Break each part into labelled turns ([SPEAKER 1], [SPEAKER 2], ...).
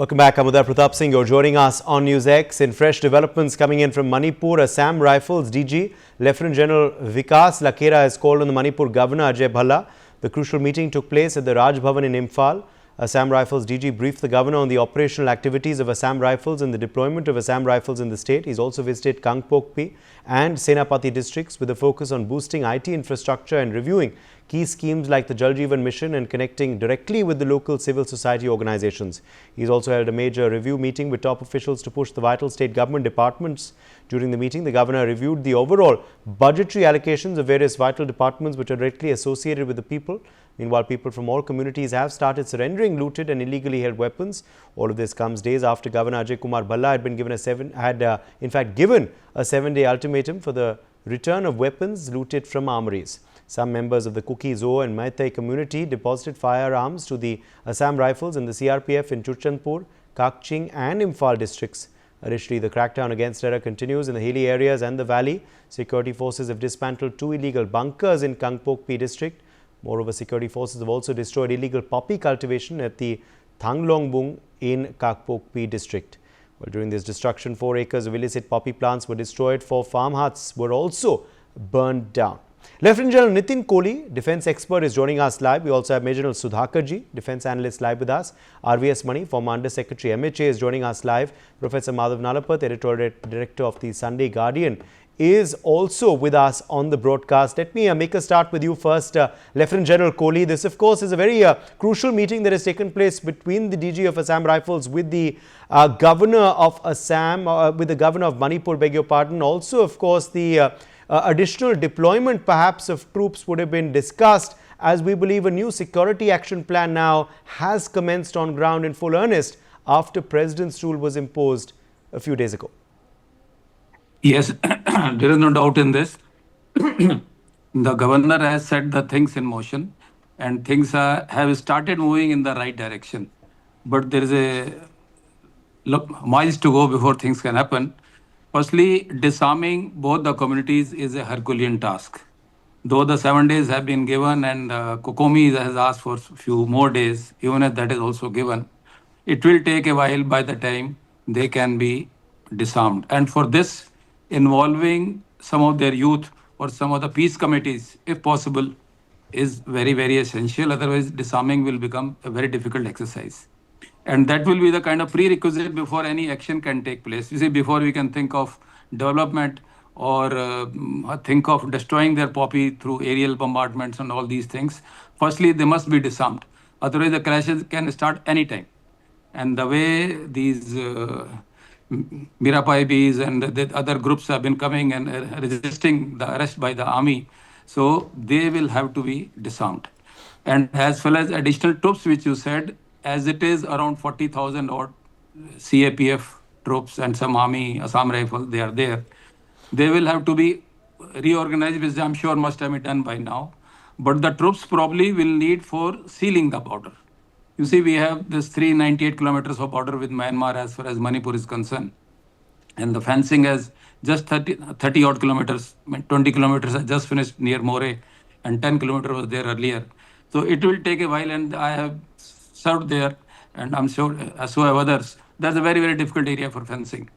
[SPEAKER 1] Welcome back. I'm Uday Pratap Singh. You're joining us on NewsX. In fresh developments coming in from Manipur, Assam Rifles DG Lieutenant General Vikas Lakhera has called on the Manipur Governor Ajay Bhalla. The crucial meeting took place at the Raj Bhavan in Imphal. Assam Rifles DG briefed the governor on the operational activities of Assam Rifles and the deployment of Assam Rifles in the state. He's also visited Kangpokpi and Senapati districts with a focus on boosting IT infrastructure and reviewing key schemes like the Jal Jeevan mission and connecting directly with the local civil society organizations. He's also held a major review meeting with top officials to push the vital state government departments. During the meeting, the governor reviewed the overall budgetary allocations of various vital departments which are directly associated with the people. Meanwhile, people from all communities have started surrendering looted and illegally held weapons. All of this comes days after Governor Ajay Kumar Bhalla had been given given a 7-day ultimatum for the return of weapons looted from armories. Some members of the Kuki-Zo and Meitei community deposited firearms to the Assam Rifles and the CRPF in Churchandpur, Kakching and Imphal districts. Additionally, the crackdown against terror continues in the hilly areas and the valley. Security forces have dismantled 2 illegal bunkers in Kangpokpi district. Moreover, security forces have also destroyed illegal poppy cultivation at the Thanglongbung in Kangpokpi district. Well, during this destruction, 4 acres of illicit poppy plants were destroyed. 4 farm huts were also burned down. Lieutenant General Nitin Kohli, defence expert, is joining us live. We also have Major General Sudhakarji, defence analyst, live with us. RVS Mani, former Under Secretary MHA, is joining us live. Professor Madhav Nalapat, editorial director of the Sunday Guardian, is also with us on the broadcast. Let me make a start with you first, Lieutenant General Kohli. This, of course, is a very crucial meeting that has taken place between the DG of Assam Rifles with the Governor of Assam, with the Governor of Manipur, beg your pardon. Also, of course, the additional deployment perhaps of troops would have been discussed, as we believe a new security action plan now has commenced on ground in full earnest after President's rule was imposed a few days ago.
[SPEAKER 2] Yes, there is no doubt in this. The governor has set the things in motion and things have started moving in the right direction. But there is a miles to go before things can happen. Firstly, disarming both the communities is a Herculean task. Though the 7 days have been given and Kokomi has asked for a few more days, even if that is also given, it will take a while by the time they can be disarmed. And for this, involving some of their youth or some of the peace committees, if possible, is very, very essential. Otherwise, disarming will become a very difficult exercise. And that will be the kind of prerequisite before any action can take place. You see, before we can think of development or think of destroying their poppy through aerial bombardments and all these things, firstly, they must be disarmed. Otherwise, the clashes can start anytime. And the way these Mirapaibis and the other groups have been coming and resisting the arrest by the army, so they will have to be disarmed. And as well as additional troops, which you said, as it is around 40,000 odd CAPF troops and some army, Assam Rifle, they are there. They will have to be reorganized, which I'm sure must have been done by now. But the troops probably will need for sealing the border. You see, we have this 398 kilometers of border with Myanmar as far as Manipur is concerned. And the fencing has just 30 odd kilometers, 20 kilometers has just finished near More and 10 kilometers was there earlier. So it will take a while, and I have served there, and I'm sure so have others. That's a very, very difficult area for fencing.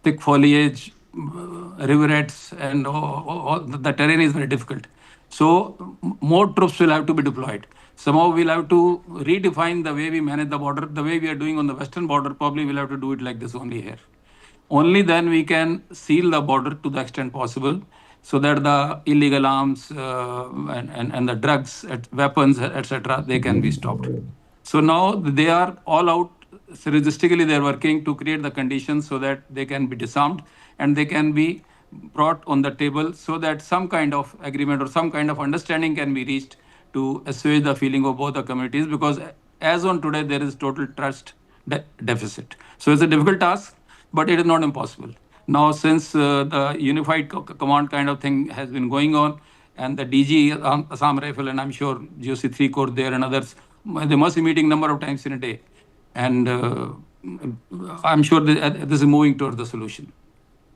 [SPEAKER 2] Thick foliage, rivulets, and all the terrain is very difficult. So more troops will have to be deployed. Somehow we'll have to redefine the way we manage the border. The way we are doing on the western border, probably we'll have to do it like this only here. Only then we can seal the border to the extent possible, so that the illegal arms and the drugs, weapons, etc., they can be stopped. So now they are all out. Synergistically, they are working to create the conditions so that they can be disarmed and they can be brought on the table, so that some kind of agreement or some kind of understanding can be reached to assuage the feeling of both the communities, because as on today, there is total trust deficit. So it's a difficult task, but it is not impossible. Now, since the unified command kind of thing has been going on, and the DG, Assam Rifle, and I'm sure GOC 3 Corps there and others, they must be meeting number of times in a day. And I'm sure this is moving towards the solution.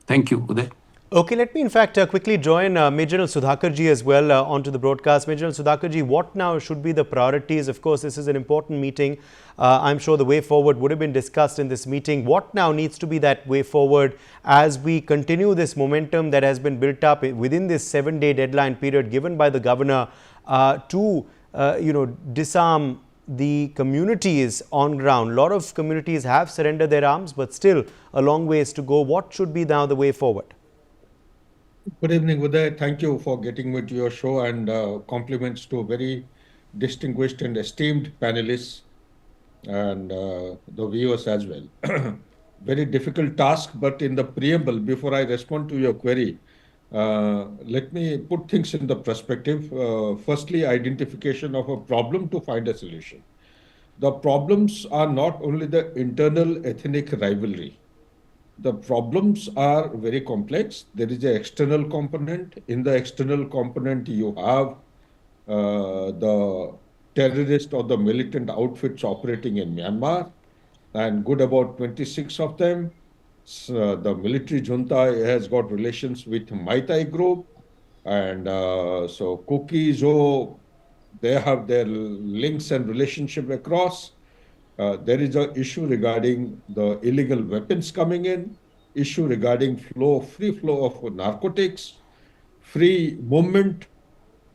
[SPEAKER 2] Thank you, Uday.
[SPEAKER 1] Okay, let me in fact quickly join Major General Sudhakarji as well onto the broadcast. Major General Sudhakarji, what now should be the priorities? Of course, this is an important meeting. I'm sure the way forward would have been discussed in this meeting. What now needs to be that way forward as we continue this momentum that has been built up within this 7-day deadline period given by the governor to disarm the communities on ground? A lot of communities have surrendered their arms, but still a long ways to go. What should be now the way forward?
[SPEAKER 3] Good evening, Uday. Thank you for getting me to your show, and compliments to very distinguished and esteemed panelists and the viewers as well. Very difficult task, but in the preamble, before I respond to your query, let me put things in the perspective. Firstly, identification of a problem to find a solution. The problems are not only the internal ethnic rivalry. The problems are very complex. There is an external component. In the external component, you have the terrorist or the militant outfits operating in Myanmar, and good about 26 of them. So the military junta has got relations with Mai Tai group, and so Kuki-Zo, they have their links and relationship across. There is an issue regarding the illegal weapons coming in, issue regarding free flow of narcotics, free movement.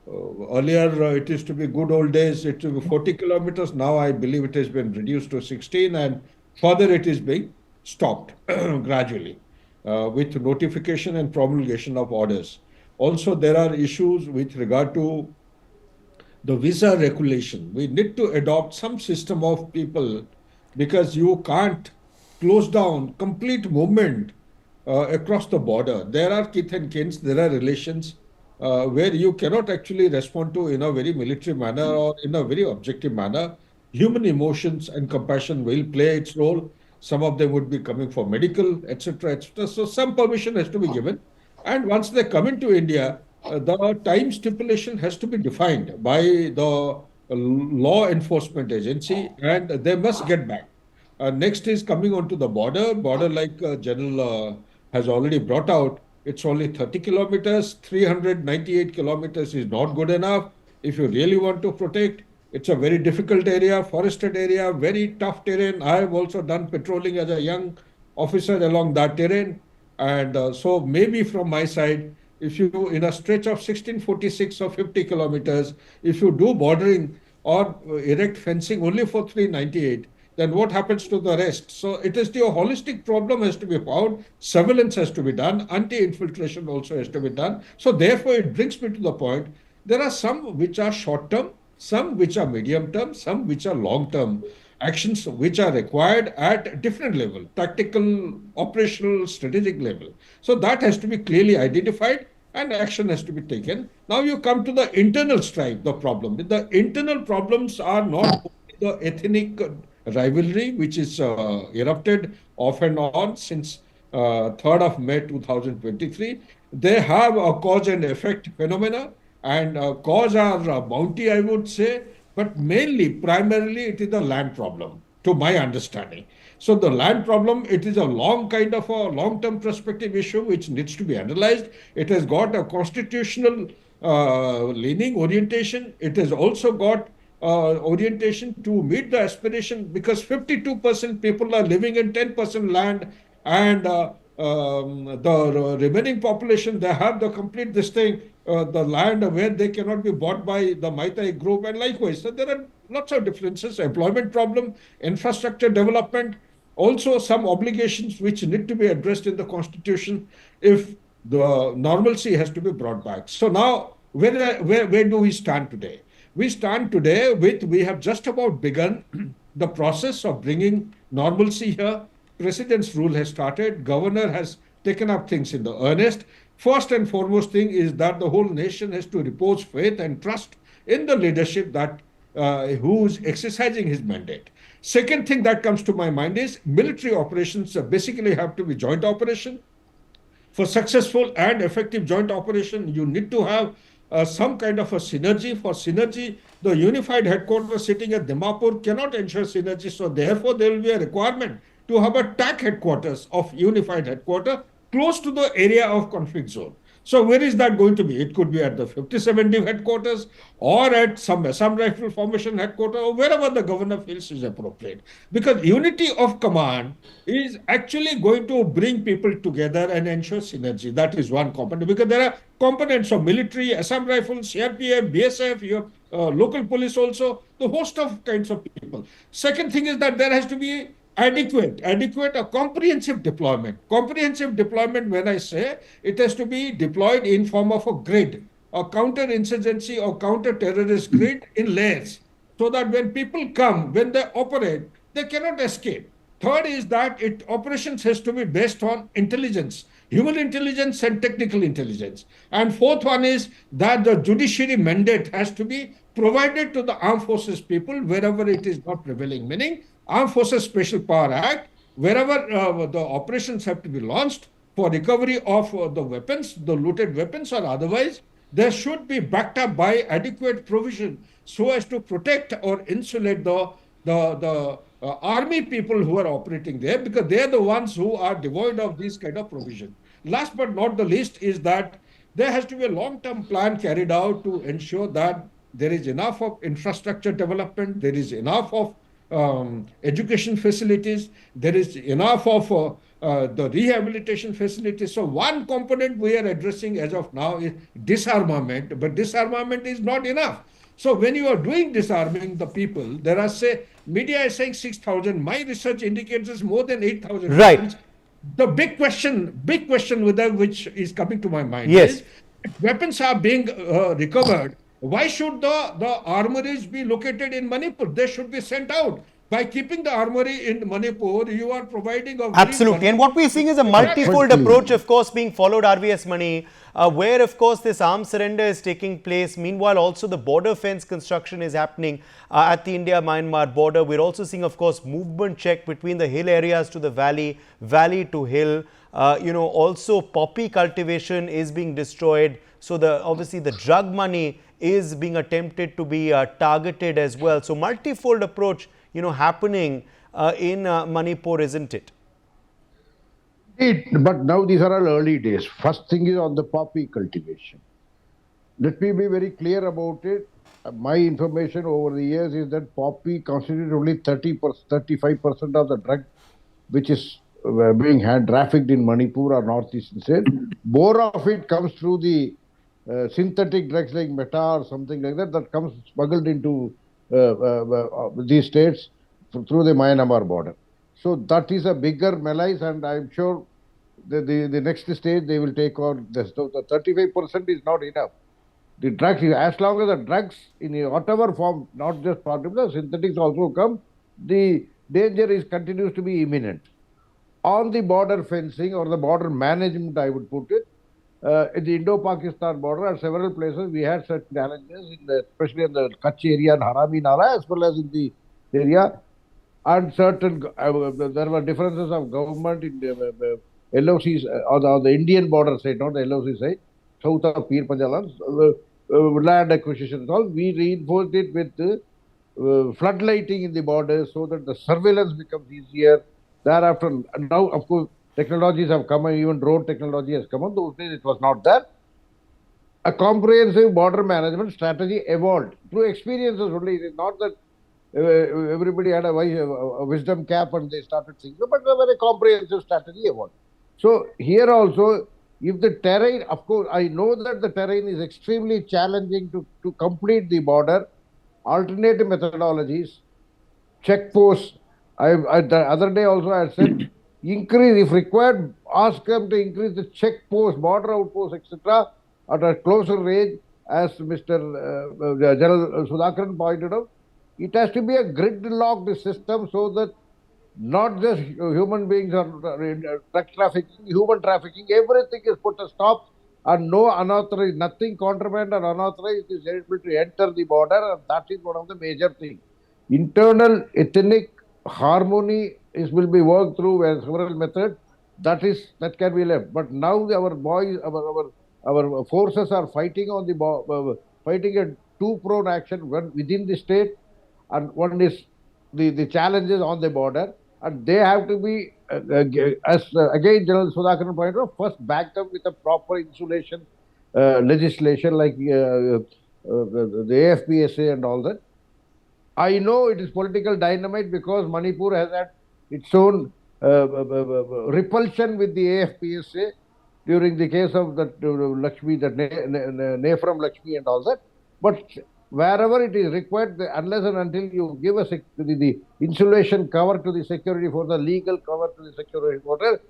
[SPEAKER 3] Earlier, it used to be good old days, it used to be 40 kilometers. Now I believe it has been reduced to 16, and further it is being stopped gradually with notification and promulgation of orders. Also, there are issues with regard to the visa regulation. We need to adopt some system of people, because you can't close down complete movement across the border. There are kith and kins, there are relations where you cannot actually respond to in a very military manner or in a very objective manner. Human emotions and compassion will play its role. Some of them would be coming for medical, etc., etc. So some permission has to be given. And once they come into India, the time stipulation has to be defined by the law enforcement agency, and they must get back. Next is coming onto the border. Border, like General has already brought out, it's only 30 kilometers. 398 kilometers is not good enough. If you really want to protect, it's a very difficult area, forested area, very tough terrain. I have also done patrolling as a young officer along that terrain. And so maybe from my side, if you, in a stretch of 1646 or 50 kilometers, if you do bordering or erect fencing only for 398, then what happens to the rest? So it is the holistic problem has to be found, surveillance has to be done, anti-infiltration also has to be done. So therefore, it brings me to the point, there are some which are short-term, some which are medium-term, some which are long-term actions which are required at different level, tactical, operational, strategic level. So that has to be clearly identified and action has to be taken. Now you come to the internal strife, the problem. The internal problems are not only the ethnic rivalry, which is erupted off and on since 3rd of May 2023. They have a cause and effect phenomena, and cause are bounty, I would say, but mainly, primarily, it is a land problem, to my understanding. So the land problem, it is a long kind of a long-term perspective issue which needs to be analyzed. It has got a constitutional leaning orientation. It has also got orientation to meet the aspiration, because 52% people are living in 10% land, and the remaining population, they have the complete this thing, the land where they cannot be bought by the Mai Tai group, and likewise. So there are lots of differences, employment problem, infrastructure development, also some obligations which need to be addressed in the constitution if the normalcy has to be brought back. So now, where do we stand today? We stand today with, we have just about begun the process of bringing normalcy here. President's rule has started. Governor has taken up things in the earnest. First and foremost thing is that the whole nation has to repose faith and trust in the leadership that who's exercising his mandate. Second thing that comes to my mind is military operations basically have to be joint operation. For successful and effective joint operation, you need to have some kind of a synergy. For synergy, the unified headquarters sitting at Dimapur cannot ensure synergy. So therefore, there will be a requirement to have a TAC headquarters of unified headquarters, close to the area of conflict zone. So where is that going to be? It could be at the 57 headquarters or at some Assam Rifle Formation headquarters or wherever the governor feels is appropriate. Because unity of command is actually going to bring people together and ensure synergy. That is one component. Because there are components of military, Assam Rifles, CRPF, BSF, your local police also, the host of kinds of people. Second thing is that there has to be adequate, a comprehensive deployment. Comprehensive deployment, when I say, it has to be deployed in form of a grid, a counter-insurgency or counter-terrorist grid in layers, so that when people come, when they operate, they cannot escape. Third is that operations has to be based on intelligence, human intelligence and technical intelligence. And fourth one is that the judiciary mandate has to be provided to the armed forces people wherever it is not prevailing, meaning Armed Forces Special Power Act, wherever the operations have to be launched for recovery of the weapons, the looted weapons or otherwise, there should be backed up by adequate provision so as to protect or insulate the army people who are operating there, because they are the ones who are devoid of these kind of provision. Last but not the least is that there has to be a long-term plan carried out to ensure that there is enough of infrastructure development, there is enough of education facilities, there is enough of the rehabilitation facilities. So one component we are addressing as of now is disarmament, but disarmament is not enough. So when you are doing disarming the people, there are, say, media is saying 6,000. My research indicates it's more than 8,000.
[SPEAKER 1] Right.
[SPEAKER 3] The big question which is coming to my mind
[SPEAKER 1] Yes.
[SPEAKER 3] is, if weapons are being recovered, why should the armories be located in Manipur? They should be sent out. By keeping the armory in Manipur, you are providing a very
[SPEAKER 1] Absolutely. And what we're seeing is a multifold approach, of course, being followed, RVS Mani, where, of course, this arms surrender is taking place. Meanwhile, also the border fence construction is happening at the India-Myanmar border. We're also seeing, of course, movement check between the hill areas to the valley, valley to hill. Also poppy cultivation is being destroyed. So obviously the drug money is being attempted to be targeted as well. So multifold approach, happening in Manipur, isn't it?
[SPEAKER 4] But now these are all early days. First thing is on the poppy cultivation. Let me be very clear about it. My information over the years is that poppy constitutes only 35% of the drug which is being trafficked in Manipur or northeastern state. More of it comes through the synthetic drugs like meta or something like that comes smuggled into these states through the Myanmar border. So that is a bigger malaise, and I'm sure the next stage they will take on this. So the 35% is not enough. The drugs, as long as the drugs in whatever form, not just part of the synthetics also come, the danger continues to be imminent. On the border fencing or the border management, I would put it, in the Indo-Pakistan border at several places we had such challenges, especially in the Kutch area and Harami Nala, as well as in the area. And certain, there were differences of government in the LOCs on the Indian border side, not the LOC side, south of Pir Panjalan, land acquisition and all. We reinforced it with floodlighting in the borders so that the surveillance becomes easier. Thereafter, now of course, technologies have come, and even drone technology has come on. Those days it was not there. A comprehensive border management strategy evolved through experiences only. It is not that everybody had a wisdom cap and they started thinking, but a very comprehensive strategy evolved. So here also, if the terrain, of course, I know that the terrain is extremely challenging to complete the border, alternative methodologies, checkposts. The other day also I said, increase, if required, ask them to increase the checkposts, border outposts, etc. at a closer range, as Mr. General Sudhakaran pointed out. It has to be a gridlocked system so that not just human beings are drug trafficking, human trafficking, everything is put a stop, and no unauthorized, nothing contraband or unauthorized is able to enter the border, and that is one of the major things. Internal ethnic harmony will be worked through several methods. That can be left. But now our boys, our forces are fighting on the fighting a two-pronged action, one within the state, and one is the challenges on the border, and they have to be again General Sudhakaran pointed out, first backed up with a proper insulation legislation like the AFPSA and all that. I know it is political dynamite because Manipur has had its own repulsion with the AFPSA during the case of that Lakshmi, that Nefram Lakshmi and all that. But wherever it is required, unless and until you give the insulation cover to the security force, the legal cover to the security force,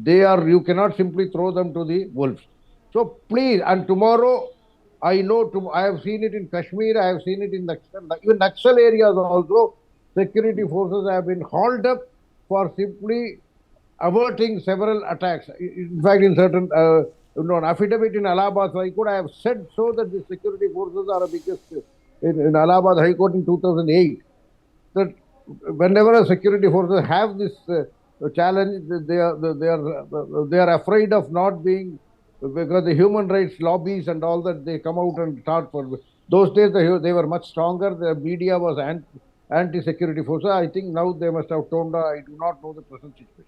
[SPEAKER 4] you cannot simply throw them to the wolves. So please, and tomorrow, I know, I have seen it in Kashmir, I have seen it in even Naxal areas also, security forces have been hauled up for simply averting several attacks. In fact, in certain, an affidavit in Allahabad High Court, I have said so that the security forces are a biggest, in Allahabad High Court in 2008, that whenever a security forces have this challenge, they are afraid of not being, because the human rights lobbies and all that, they come out and start for. Those days they were much stronger. The media was anti-security forces. I think now they must have toned down. I do not know the present situation.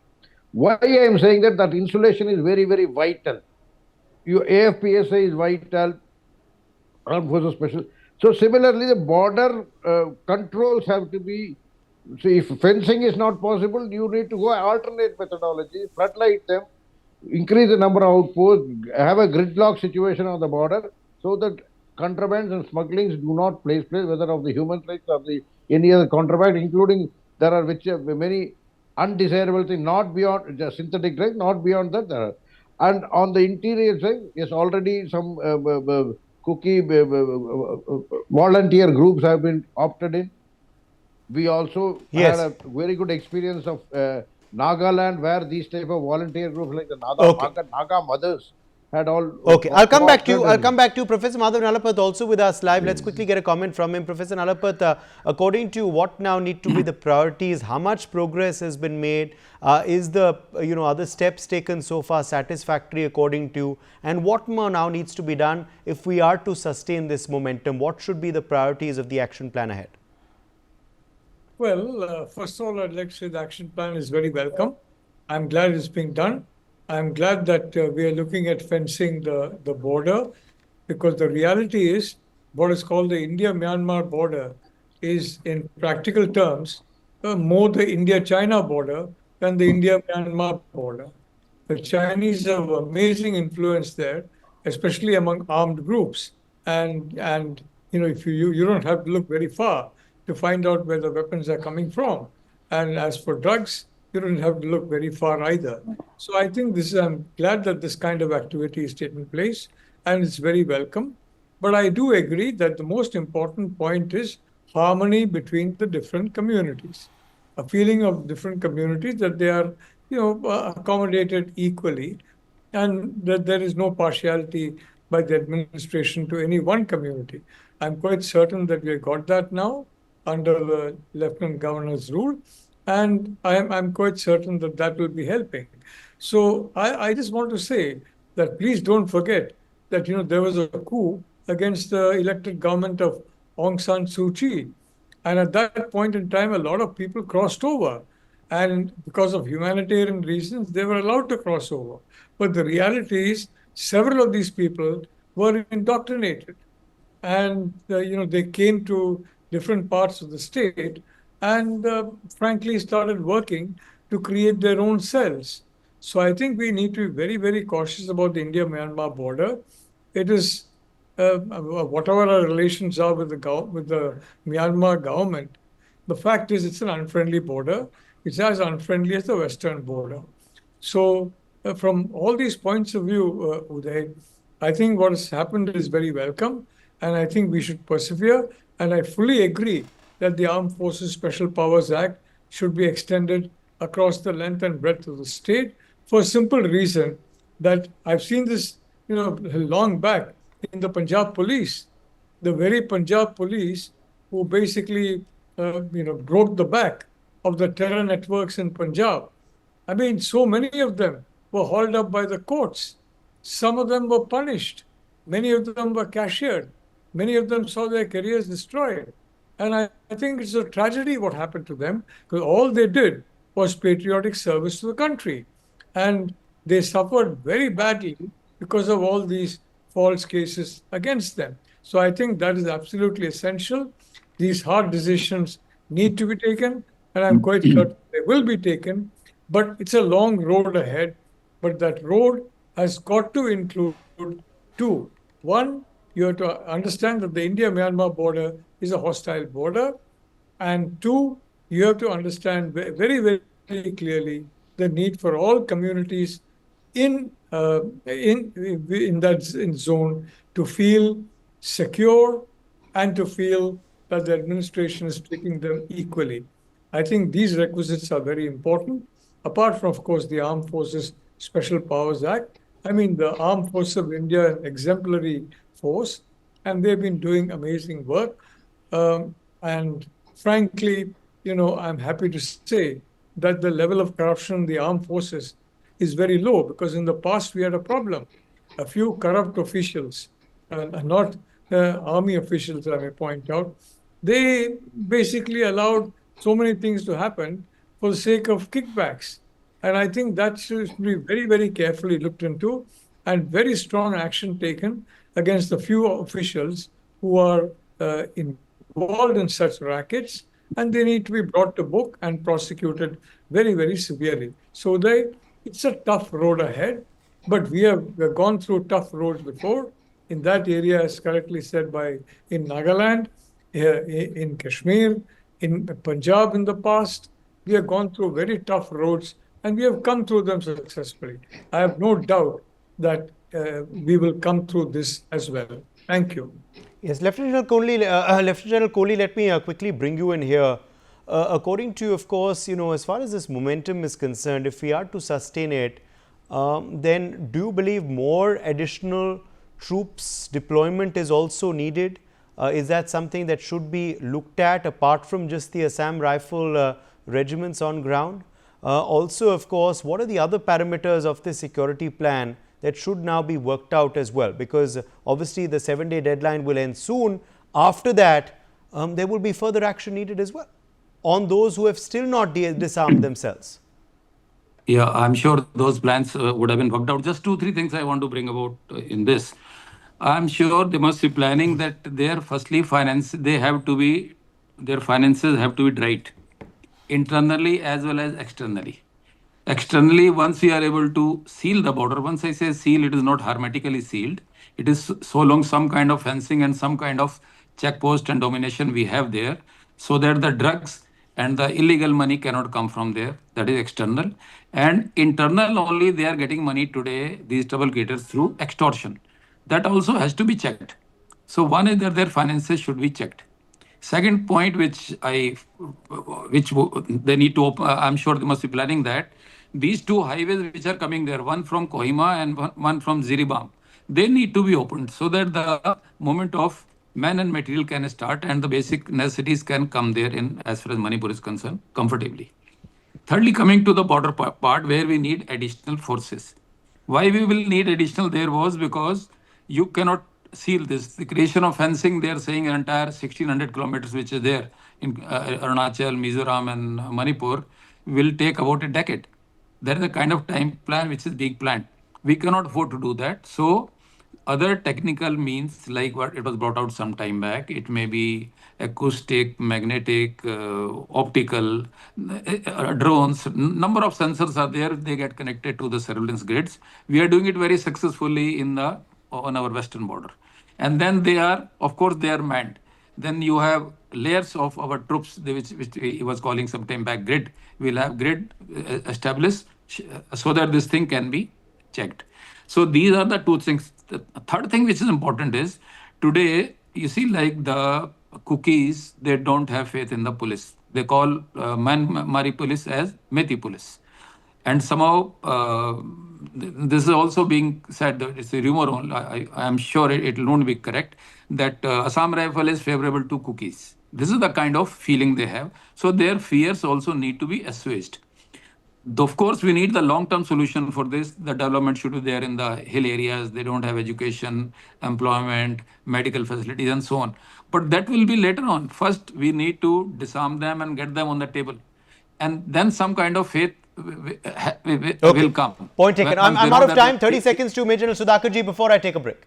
[SPEAKER 4] Why I am saying that insulation is very, very vital. Your AFPSA is vital. Armed Forces Special. So similarly, the border controls have to be. So if fencing is not possible, you need to go alternate methodology, floodlight them, increase the number of outposts, have a gridlock situation on the border, so that contrabands and smugglings do not place, whether of the human rights or any other contraband, including there are many undesirable things, not beyond just synthetic drugs, not beyond that. And on the interior side, yes, already some volunteer groups have been opted in. We also had a very good experience of Nagaland, where these type of volunteer groups like the Naga mothers had all.
[SPEAKER 1] Okay, I'll come back to you. I'll come back to you. Professor Madhav Nalapat also with us live. Let's quickly get a comment from him. Professor Nalapat, according to you, what now need to be the priorities? How much progress has been made? Is the other steps taken so far satisfactory according to you? And what more now needs to be done if we are to sustain this momentum? What should be the priorities of the action plan ahead?
[SPEAKER 5] Well, first of all, I'd like to say the action plan is very welcome. I'm glad it's being done. I'm glad that we are looking at fencing the border, because the reality is what is called the India-Myanmar border is, in practical terms, more the India-China border than the India-Myanmar border. The Chinese have amazing influence there, especially among armed groups. And if you don't have to look very far to find out where the weapons are coming from. And as for drugs, you don't have to look very far either. So I think I'm glad that this kind of activity is taking place, and it's very welcome. But I do agree that the most important point is harmony between the different communities. A feeling of different communities that they are, accommodated equally, and that there is no partiality by the administration to any one community. I'm quite certain that we have got that now under the Lieutenant Governor's rule, and I'm quite certain that that will be helping. So I just want to say that please don't forget that there was a coup against the elected government of Aung San Suu Kyi, and at that point in time, a lot of people crossed over, and because of humanitarian reasons, they were allowed to cross over. But the reality is, several of these people were indoctrinated, and they came to different parts of the state and frankly started working to create their own cells. So I think we need to be very, very cautious about the India-Myanmar border. It is, whatever our relations are with the Myanmar government, the fact is it's an unfriendly border. It's as unfriendly as the western border. So from all these points of view, Uday, I think what has happened is very welcome, and I think we should persevere. And I fully agree that the Armed Forces Special Powers Act should be extended across the length and breadth of the state, for a simple reason that I've seen this, long back in the Punjab police, the very Punjab police who basically, broke the back of the terror networks in Punjab. I mean, so many of them were hauled up by the courts. Some of them were punished. Many of them were cashiered. Many of them saw their careers destroyed. And I think it's a tragedy what happened to them, because all they did was patriotic service to the country. And they suffered very badly because of all these false cases against them. So I think that is absolutely essential. These hard decisions need to be taken, and I'm quite certain they will be taken, but it's a long road ahead. But that road has got to include two. One, you have to understand that the India-Myanmar border is a hostile border. And two, you have to understand very, very clearly the need for all communities in in zone to feel secure and to feel that the administration is treating them equally. I think these requisites are very important. Apart from, of course, the Armed Forces Special Powers Act, I mean, the Armed Forces of India, an exemplary force, and they've been doing amazing work. And frankly, I'm happy to say that the level of corruption in the armed forces is very low, because in the past we had a problem. A few corrupt officials, not army officials, I may point out, they basically allowed so many things to happen for the sake of kickbacks. And I think that should be very, very carefully looked into and very strong action taken against the few officials who are involved in such rackets, and they need to be brought to book and prosecuted very, very severely. So it's a tough road ahead, but we've gone through tough roads before. In that area, as correctly said in Nagaland, in Kashmir, in Punjab in the past, we have gone through very tough roads and we have come through them successfully. I have no doubt that we will come through this as well. Thank you.
[SPEAKER 1] Yes, Lieutenant General Kohli, let me quickly bring you in here. According to you, of course, as far as this momentum is concerned, if we are to sustain it, then do you believe more additional troops deployment is also needed? Is that something that should be looked at apart from just the Assam rifle regiments on ground? Also, of course, what are the other parameters of this security plan that should now be worked out as well? Because obviously the 7-day deadline will end soon. After that, there will be further action needed as well on those who have still not disarmed themselves.
[SPEAKER 2] Yeah, I'm sure those plans would have been worked out. Just 2-3 things I want to bring about in this. I'm sure they must be planning that their finances have to be right, internally as well as externally. Externally, once we are able to seal the border, once I say seal, it is not hermetically sealed. It is so long some kind of fencing and some kind of check post and domination we have there, so that the drugs and the illegal money cannot come from there. That is external. And internal only, they are getting money today, these trouble creators, through extortion. That also has to be checked. So one is that their finances should be checked. Second point, which they need to open, I'm sure they must be planning that these two highways which are coming there, one from Kohima and one from Ziribam, they need to be opened so that the movement of man and material can start and the basic necessities can come there in as far as Manipur is concerned comfortably. Thirdly, coming to the border part where we need additional forces. Why we will need additional there was because you cannot seal this. The creation of fencing, they are saying an entire 1600 kilometers which is there in Arunachal, Mizoram and Manipur will take about a decade. There is a kind of time plan which is being planned. We cannot afford to do that. So other technical means like what it was brought out some time back, it may be acoustic, magnetic, optical, drones, number of sensors are there, they get connected to the surveillance grids. We are doing it very successfully on our western border. And then they are, of course, they are manned. Then you have layers of our troops, which he was calling some time back grid. We'll have grid established so that this thing can be checked. So these are the two things. The third thing which is important is today, you see, like the cookies, they don't have faith in the police. They call Myanmar police as Methi police. And somehow this is also being said, that it's a rumor only. I am sure it won't be correct, that Assam rifle is favorable to cookies. This is the kind of feeling they have. So their fears also need to be assuaged. Of course, we need the long-term solution for this. The development should be there in the hill areas. They don't have education, employment, medical facilities, and so on. But that will be later on. First, we need to disarm them and get them on the table. and then some kind of faith
[SPEAKER 1] Okay.
[SPEAKER 2] will come.
[SPEAKER 1] Point taken.
[SPEAKER 2] When
[SPEAKER 1] I'm
[SPEAKER 2] they
[SPEAKER 1] out
[SPEAKER 2] know
[SPEAKER 1] of
[SPEAKER 2] that
[SPEAKER 1] time. 30 seconds to Major Sudhakarji before I take a break.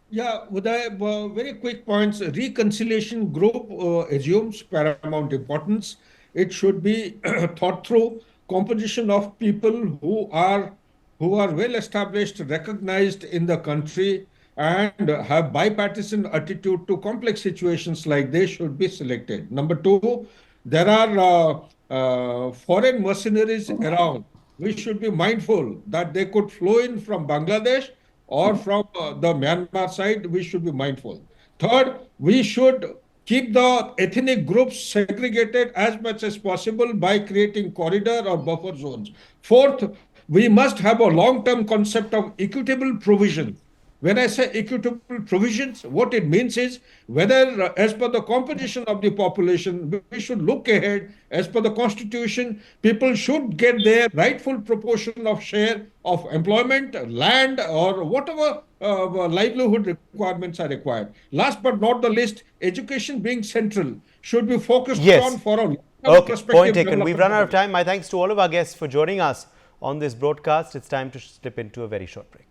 [SPEAKER 3] Yeah, very quick points. Reconciliation group assumes paramount importance. It should be thought through. Composition of people who are well established, recognized in the country, and have bipartisan attitude to complex situations like this should be selected. Number two, there are foreign mercenaries around. We should be mindful that they could flow in from Bangladesh or from the Myanmar side. We should be mindful. Third, we should keep the ethnic groups segregated as much as possible by creating corridor or buffer zones. Fourth, we must have a long-term concept of equitable provision. When I say equitable provisions, what it means is whether, as per the composition of the population, we should look ahead. As per the constitution, people should get their rightful proportion of share of employment, land, or whatever livelihood requirements are required. Last but not the least, education being central should be focused
[SPEAKER 1] Yes.
[SPEAKER 3] on for a long-term
[SPEAKER 1] Okay.
[SPEAKER 3] perspective.
[SPEAKER 1] Point taken. We've run
[SPEAKER 3] development.
[SPEAKER 1] out of time. My thanks to all of our guests for joining us on this broadcast. It's time to slip into a very short break.